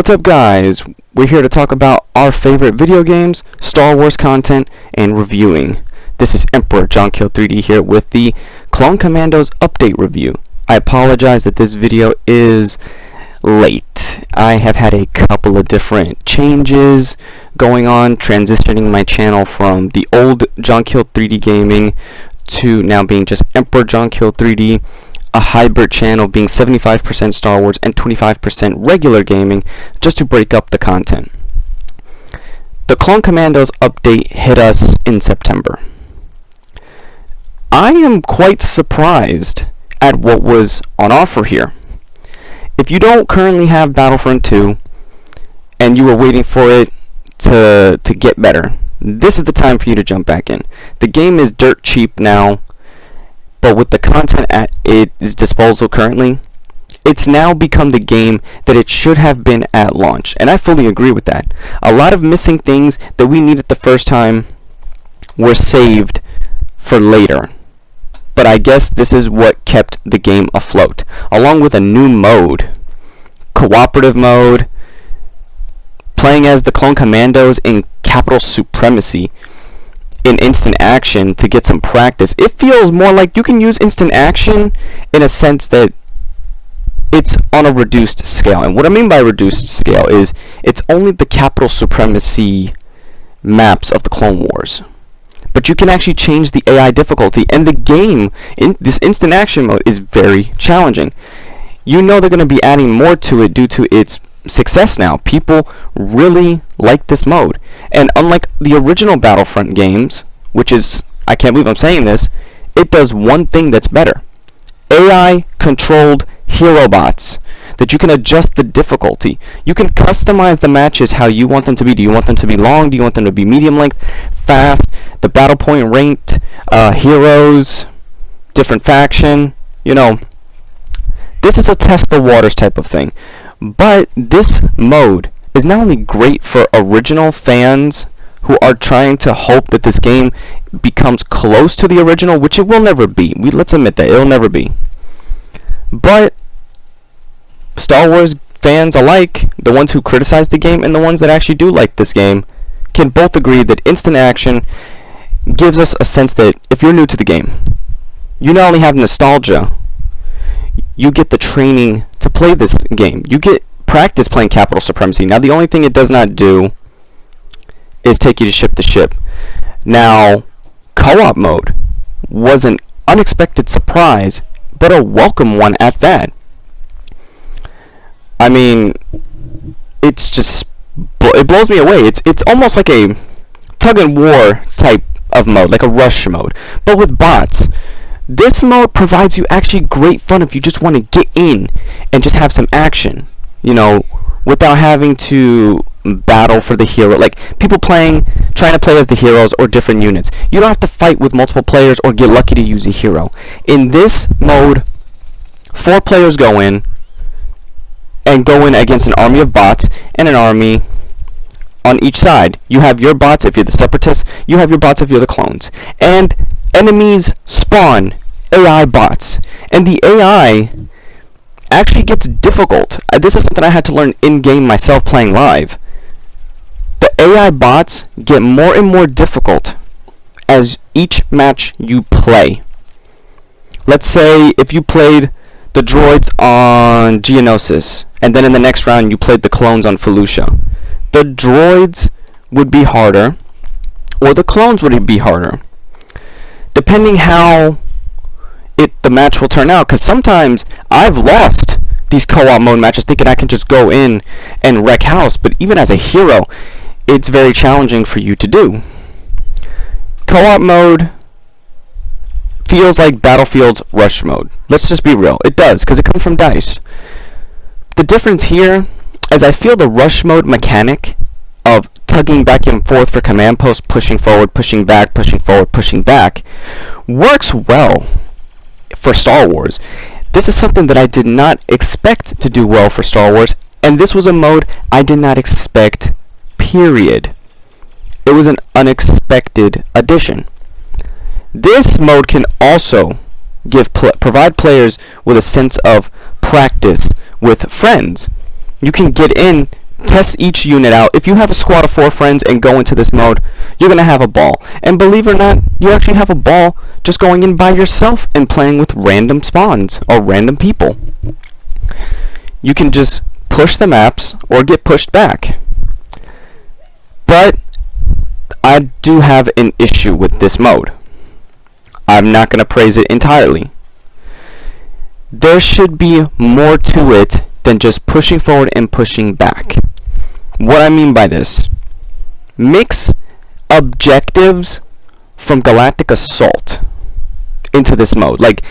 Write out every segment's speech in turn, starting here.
What's up, guys? We're here to talk about our favorite video games, Star Wars content, and reviewing. This is Emperor John Kill 3D here with the Clone Commandos update review. I apologize that this video is late. I have had a couple of different changes going on, transitioning my channel from the old John Kill 3D gaming to now being just Emperor John Kill 3D. A hybrid channel being 75% Star Wars and 25% regular gaming, just to break up the content. The Clone Commandos update hit us in September. I am quite surprised at what was on offer here. If you don't currently have Battlefront 2 and you were waiting for it to get better, this is the time for you to jump back in. The game is dirt cheap now, but with the content at its disposal currently, it's now become the game that it should have been at launch, and I fully agree with that. A lot of missing things that we needed the first time were saved for later, but I guess this is what kept the game afloat, along with a new mode, cooperative mode, playing as the Clone Commandos in capital supremacy in instant action to get some practice. It feels more like you can use instant action in a sense that it's on a reduced scale. And what I mean by reduced scale is it's only the capital supremacy maps of the Clone Wars. But you can actually change the AI difficulty, and the game in this instant action mode is very challenging. You know they're going to be adding more to it due to its success now. People really like this mode, and unlike the original Battlefront games, which is, I can't believe I'm saying this, it does one thing that's better: AI controlled hero bots that you can adjust the difficulty. You can customize the matches how you want them to be. Do you want them to be long? Do you want them to be medium length, fast, the battle point ranked, heroes, different faction? You know, this is a test the waters type of thing. But this mode is not only great for original fans who are trying to hope that this game becomes close to the original, which it will never be. Let's admit that it'll never be. But Star Wars fans alike, the ones who criticize the game and the ones that actually do like this game, can both agree that instant action gives us a sense that if you're new to the game, you not only have nostalgia, you get the training to play this game. You get practice playing capital supremacy. Now, the only thing it does not do is take you to ship to ship. Now, co-op mode was an unexpected surprise, but a welcome one at that. I mean, it blows me away. It's almost like a tug and war type of mode, like a rush mode, but with bots. This mode provides you actually great fun if you just want to get in and just have some action, you know, without having to battle for the hero. Like people trying to play as the heroes or different units. You don't have to fight with multiple players or get lucky to use a hero. In this mode, 4 players go in against an army of bots and an army on each side. You have your bots if you're the separatists, you have your bots if you're the clones. And enemies spawn AI bots, and the AI actually gets difficult. This is something I had to learn in-game myself playing live. The AI bots get more and more difficult as each match you play. Let's say if you played the droids on Geonosis, and then in the next round you played the clones on Felucia. The droids would be harder, or the clones would be harder, depending how the match will turn out. Because sometimes I've lost these co-op mode matches thinking I can just go in and wreck house, but even as a hero, it's very challenging for you to do. Co-op mode feels like Battlefield's rush mode. Let's just be real. It does, because it comes from DICE. The difference here is I feel the rush mode mechanic of tugging back and forth for command posts, pushing forward, pushing back, pushing forward, pushing back, works well for Star Wars. This is something that I did not expect to do well for Star Wars, and this was a mode I did not expect, period. It was an unexpected addition. This mode can also provide players with a sense of practice with friends. You can get in Test each unit out. If you have a squad of 4 friends and go into this mode, you're going to have a ball. And believe it or not, you actually have a ball just going in by yourself and playing with random spawns or random people. You can just push the maps or get pushed back. But I do have an issue with this mode. I'm not going to praise it entirely. There should be more to it than just pushing forward and pushing back. What I mean by this, mix objectives from Galactic Assault into this mode. Like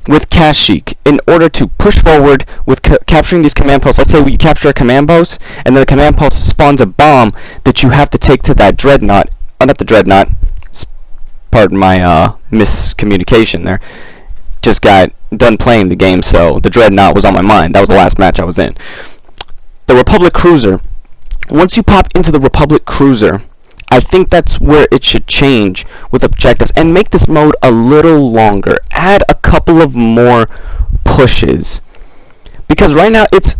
with Kashyyyk, in order to push forward with capturing these command posts, let's say you capture a command post and then the command post spawns a bomb that you have to take to that dreadnought, not the dreadnought, pardon my miscommunication there, just got done playing the game, so the dreadnought was on my mind. That was the last match I was in. The Republic Cruiser. Once you pop into the Republic Cruiser, I think that's where it should change with objectives and make this mode a little longer. Add a couple of more pushes. Because right now, it's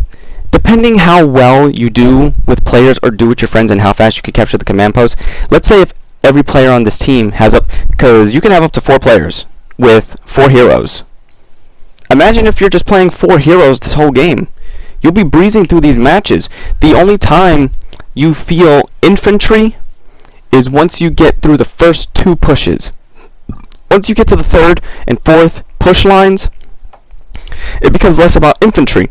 depending how well you do with players or do with your friends and how fast you can capture the command post. Let's say if every player on this team has because you can have up to 4 players with 4 heroes. Imagine if you're just playing 4 heroes this whole game. You'll be breezing through these matches. The only time you feel infantry is once you get through the first 2 pushes. Once you get to the 3rd and 4th push lines, it becomes less about infantry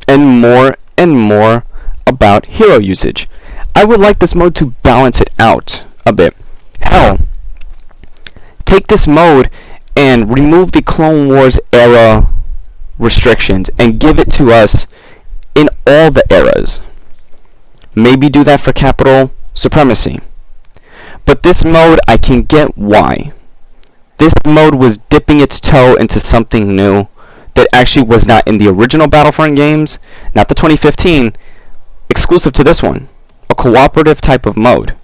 and more about hero usage. I would like this mode to balance it out a bit. Hell, take this mode and remove the Clone Wars era restrictions and give it to us in all the eras. Maybe do that for Capital Supremacy. But this mode, I can get why. This mode was dipping its toe into something new that actually was not in the original Battlefront games, not the 2015, exclusive to this one. A cooperative type of mode.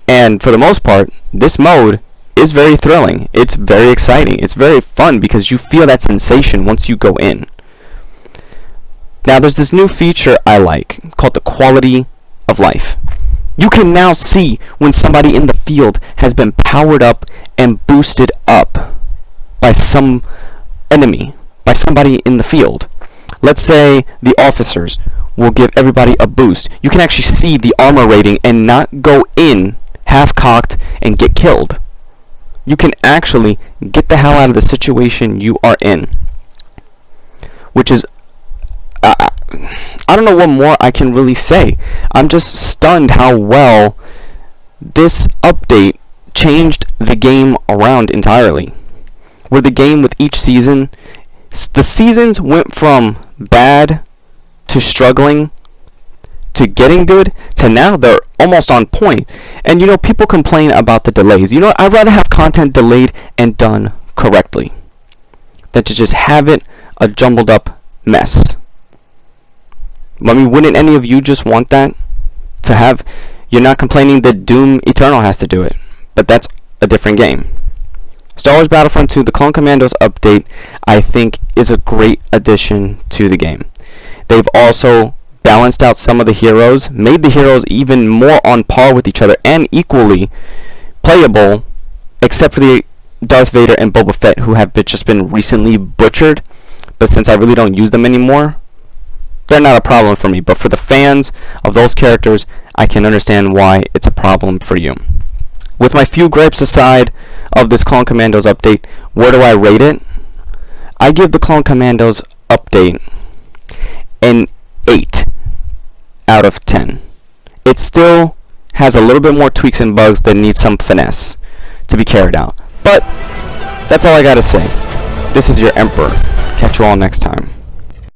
And for the most part, this mode is very thrilling. It's very exciting. It's very fun because you feel that sensation once you go in. Now there's this new feature I like called the quality of life. You can now see when somebody in the field has been powered up and boosted up by some enemy, by somebody in the field. Let's say the officers will give everybody a boost. You can actually see the armor rating and not go in half-cocked and get killed. You can actually get the hell out of the situation you are in. Which is, I don't know what more I can really say. I'm just stunned how well this update changed the game around entirely. Where the game with each season, the seasons went from bad to struggling to getting good to now they're almost on point. And you know, people complain about the delays. You know, I'd rather have content delayed and done correctly than to just have it a jumbled up mess. I mean, wouldn't any of you just want that? To have, you're not complaining that Doom Eternal has to do it, but that's a different game. Star Wars Battlefront 2, the Clone Commandos update, I think is a great addition to the game. They've also balanced out some of the heroes, made the heroes even more on par with each other and equally playable, except for the Darth Vader and Boba Fett, who have just been recently butchered. But since I really don't use them anymore, they're not a problem for me. But for the fans of those characters, I can understand why it's a problem for you. With my few gripes aside of this Clone Commandos update, where do I rate it? I give the Clone Commandos update an 8 out of 10. It still has a little bit more tweaks and bugs that need some finesse to be carried out. But that's all I gotta say. This is your Emperor. Catch you all next time.